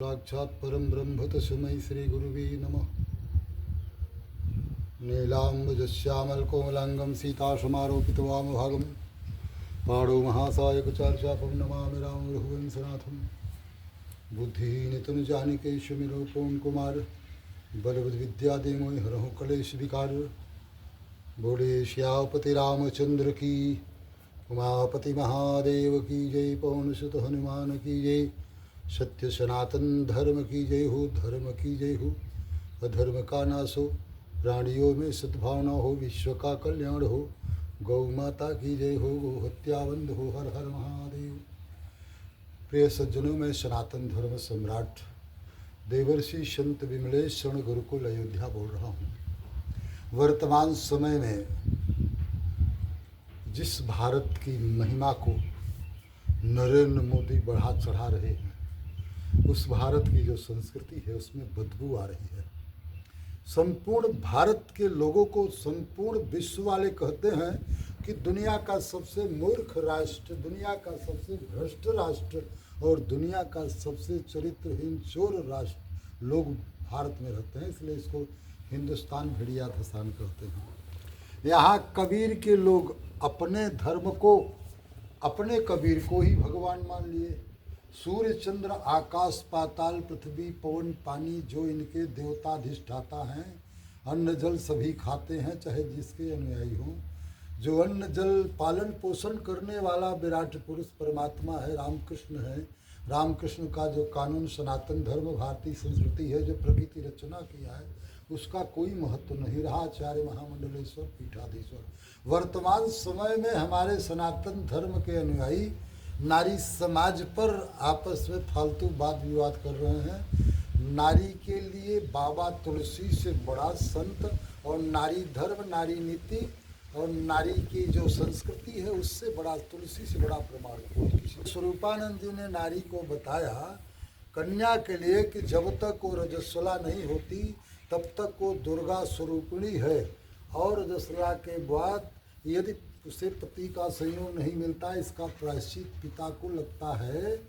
साक्षात् परम ब्रह्म तस्मै श्री गुरुवे नमः। नीलाम्बुजश्यामलकोमलाङ्गं सीतासमारोपितवामभागं पाणौ महासायकचार्यापं नमामि रामं रघुवंशनाथं। बुद्धिहीनतनुजानिकेशमिरोपं कुमार बलवद्विद्यादेमोहि हरहु कलेश विकार। बोले श्यापति रामचंद्र की, उमापति महादेव की जय, पवन सुत हनुमान की जय। सत्य सनातन धर्म की जय हो, धर्म की जय हो। अधर्म का नाश हो, प्राणियों में सद्भावना हो, विश्व का कल्याण हो। गौ माता की जय हो, गो हत्या बंद हो, हर हर महादेव। प्रिय सज्जनों, में सनातन धर्म सम्राट देवर्षि संत विमलेश्वर गुरुकुल अयोध्या बोल रहा हूँ। वर्तमान समय में जिस भारत की महिमा को नरेंद्र मोदी बढ़ा चढ़ा रहे हैं, उस भारत की जो संस्कृति है उसमें बदबू आ रही है। संपूर्ण भारत के लोगों को संपूर्ण विश्व वाले कहते हैं कि दुनिया का सबसे मूर्ख राष्ट्र, दुनिया का सबसे भ्रष्ट राष्ट्र और दुनिया का सबसे चरित्रहीन चोर राष्ट्र लोग भारत में रहते हैं, इसलिए इसको हिंदुस्तान भेड़िया धसान कहते हैं। यहाँ कबीर के लोग अपने धर्म को, अपने कबीर को ही भगवान मान लिए। सूर्य चंद्र आकाश पाताल पृथ्वी पवन पानी जो इनके देवताधिष्ठाता हैं, अन्न जल सभी खाते हैं चाहे जिसके अनुयायी हों। जो अन्न जल पालन पोषण करने वाला विराट पुरुष परमात्मा है, रामकृष्ण है। रामकृष्ण का जो कानून सनातन धर्म भारतीय संस्कृति है, जो प्रकृति रचना किया है, उसका कोई महत्व नहीं रहा। आचार्य महामंडलेश्वर पीठाधीश्वर। वर्तमान समय में हमारे सनातन धर्म के अनुयायी नारी समाज पर आपस में फालतू वाद विवाद कर रहे हैं। नारी के लिए बाबा तुलसी से बड़ा संत और नारी धर्म, नारी नीति और नारी की जो संस्कृति है उससे बड़ा, तुलसी से बड़ा प्रमाण कोई किसी। स्वरूपानंद जी ने नारी को बताया कन्या के लिए कि जब तक वो रजस्वला नहीं होती तब तक वो दुर्गा स्वरूपिणी है, और रजस्वला के बाद यदि उसे पति का संयोग नहीं मिलता, इसका प्रायश्चित पिता को लगता है।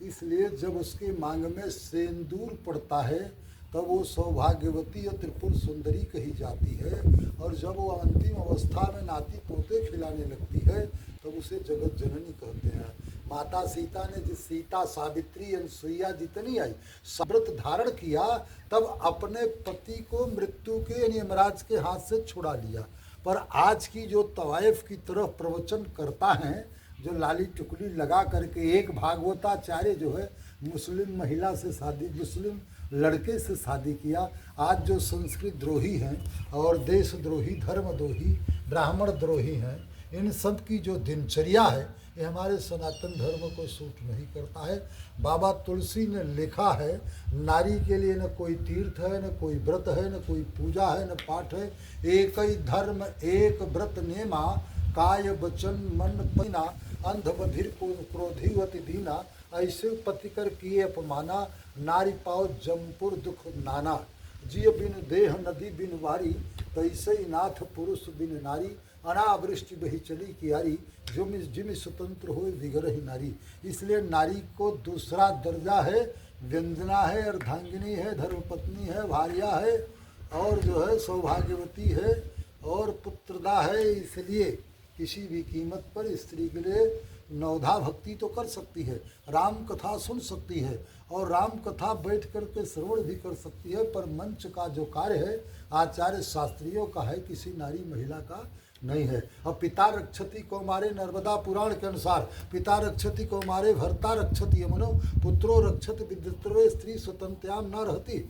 इसलिए जब उसके मांग में सेंदूर पड़ता है तब वो सौभाग्यवती और त्रिपुर सुंदरी कही जाती है, और जब वो अंतिम अवस्था में नाती पोते खिलाने लगती है तब उसे जगत जननी कहते हैं। माता सीता ने जिस सीता सावित्री अनुसुईया जितनी आई व्रत धारण किया, तब अपने पति को मृत्यु के यमराज के हाथ से छुड़ा लिया। पर आज की जो तवाइफ की तरफ प्रवचन करता है, जो लाली टुकड़ी लगा करके, एक भागवताचार्य जो है मुस्लिम महिला से शादी, मुस्लिम लड़के से शादी किया। आज जो संस्कृत द्रोही हैं और देश द्रोही, धर्म द्रोही, ब्राह्मण द्रोही हैं, इन सब की जो दिनचर्या है ये हमारे सनातन धर्म को सूट नहीं करता है। बाबा तुलसी ने लिखा है, नारी के लिए न कोई तीर्थ है, न कोई व्रत है, न कोई पूजा है, न पाठ है। एक ही धर्म एक व्रत नेमा, काय वचन मन पीना, अंध बधिर को क्रोधिवती दीना। ऐसे पति कर किए अपमाना, नारी पाओ जमपुर दुख नाना। जिय बिन देह नदी बिन वारी, तैसे ही नाथ पुरुष बिन नारी। अनावृष्टि बही चली कियारी, जो जिम स्वतंत्र हो विग्रही नारी। इसलिए नारी को दूसरा दर्जा है, व्यंजना है, अर्धांगिनी है, धर्मपत्नी है, भार्या है, और जो है सौभाग्यवती है और पुत्रदा है। इसलिए किसी भी कीमत पर स्त्री के लिए नवधा भक्ति तो कर सकती है, राम कथा सुन सकती है, और राम कथा बैठ कर के श्रवण भी कर सकती है। पर मंच का जो कार्य है आचार्य शास्त्रियों का है, किसी नारी महिला का नहीं है। अब पिता रक्षति को मारे, नर्मदा पुराण के अनुसार पिता रक्षति को मारे भर्ता रक्षति यमुनो, पुत्रो रक्षति विद्युत्रो, स्त्री स्वतंत्रयाम न रहती।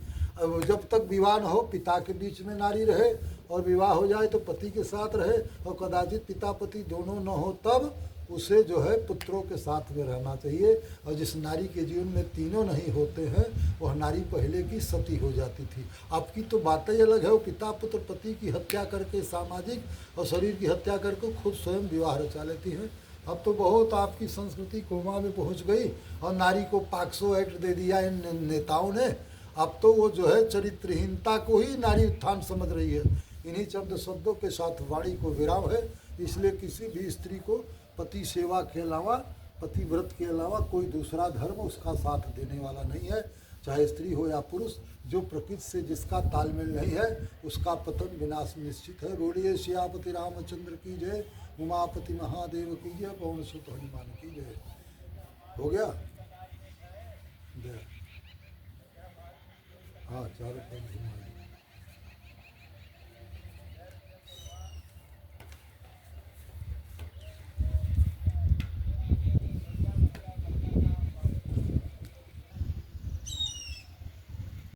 जब तक विवाह न हो पिता के बीच में नारी रहे, और विवाह हो जाए तो पति के साथ रहे, और कदाचित पिता पति दोनों न हो तब उसे जो है पुत्रों के साथ में रहना चाहिए। और जिस नारी के जीवन में तीनों नहीं होते हैं वह नारी पहले की सती हो जाती थी। आपकी तो बातें अलग है, वो पिता पुत्र पति की हत्या करके सामाजिक और शरीर की हत्या करके खुद स्वयं विवाह रचा लेती हैं। अब तो बहुत आपकी संस्कृति कोमा में पहुंच गई और नारी को पाक्सो एक्ट दे दिया इन नेताओं ने। अब तो वो जो है चरित्रहीनता को ही नारी उत्थान समझ रही है। इन्हीं चंद शब्दों के साथ वाणी को विराम है। इसलिए किसी भी स्त्री को पति सेवा के अलावा, पतिव्रत के अलावा कोई दूसरा धर्म उसका साथ देने वाला नहीं है। चाहे स्त्री हो या पुरुष, जो प्रकृति से जिसका तालमेल नहीं है उसका पतन विनाश निश्चित है। बोलिए सियापति रामचंद्र की जय, उमापति महादेव की जय, पवन सुत हनुमान की जय। हो गया जय। हाँ, चारों तरफ घुमा